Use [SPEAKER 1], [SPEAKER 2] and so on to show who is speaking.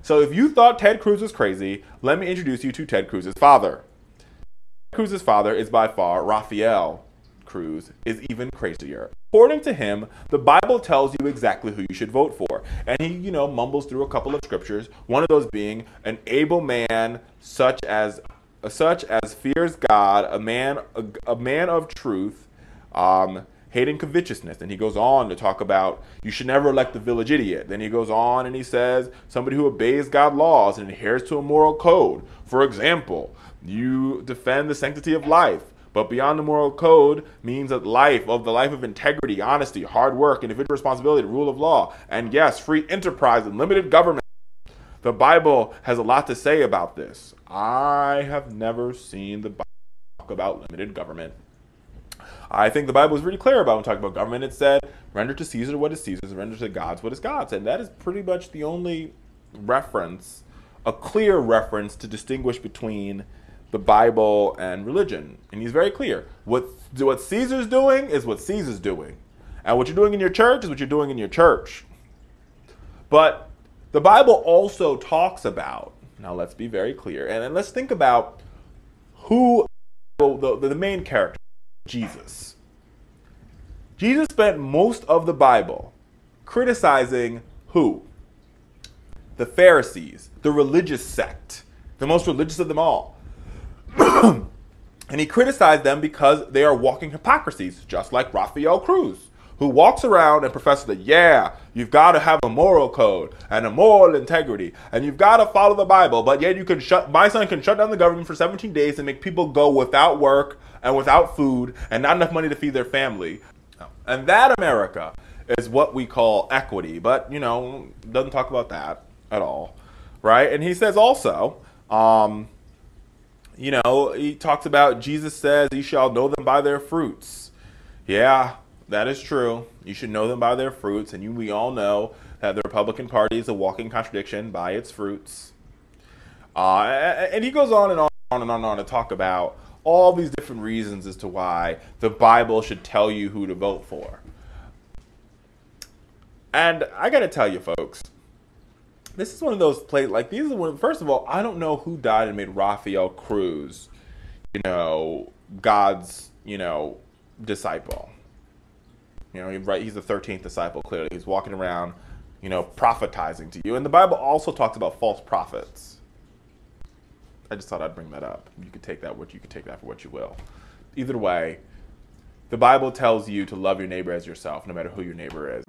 [SPEAKER 1] So if you thought Ted Cruz was crazy, let me introduce you to Ted Cruz's father. Ted Cruz's father is by far Rafael Cruz, is even crazier. According to him, the Bible tells you exactly who you should vote for. And he, mumbles through a couple of scriptures, one of those being an able man such as fears God, a man of truth, hating covetousness. And he goes on to talk about you should never elect the village idiot. Then he goes on and he says somebody who obeys God's laws and adheres to a moral code. For example, you defend the sanctity of life. But beyond the moral code means that the life of integrity, honesty, hard work, individual responsibility, the rule of law, and yes, free enterprise and limited government. The Bible has a lot to say about this. I have never seen the Bible talk about limited government. I think the Bible is really clear about when talking about government. It said, render to Caesar what is Caesar's, render to God's what is God's. And that is pretty much the only reference, a clear reference to distinguish between the Bible and religion. And he's very clear. What Caesar's doing is what Caesar's doing. And what you're doing in your church is what you're doing in your church. But the Bible also talks about, now let's be very clear, and let's think about who the main character, Jesus. Jesus spent most of the Bible criticizing who? The Pharisees, the religious sect, the most religious of them all. And he criticized them because they are walking hypocrisies, just like Rafael Cruz, who walks around and professes that, yeah, you've got to have a moral code and a moral integrity, and you've got to follow the Bible, but yet my son can shut down the government for 17 days and make people go without work and without food and not enough money to feed their family. And that America is what we call equity, but, doesn't talk about that at all, right? And he says also, he talks about, Jesus says, you shall know them by their fruits. Yeah, that is true. You should know them by their fruits. And we all know that the Republican Party is a walking contradiction by its fruits. And he goes on and on to talk about all these different reasons as to why the Bible should tell you who to vote for. And I got to tell you, folks, this is one of those plays, first of all, I don't know who died and made Rafael Cruz, God's, disciple. He's the 13th disciple, clearly. He's walking around, prophetizing to you. And the Bible also talks about false prophets. I just thought I'd bring that up. You could take that for what you will. Either way, the Bible tells you to love your neighbor as yourself, no matter who your neighbor is.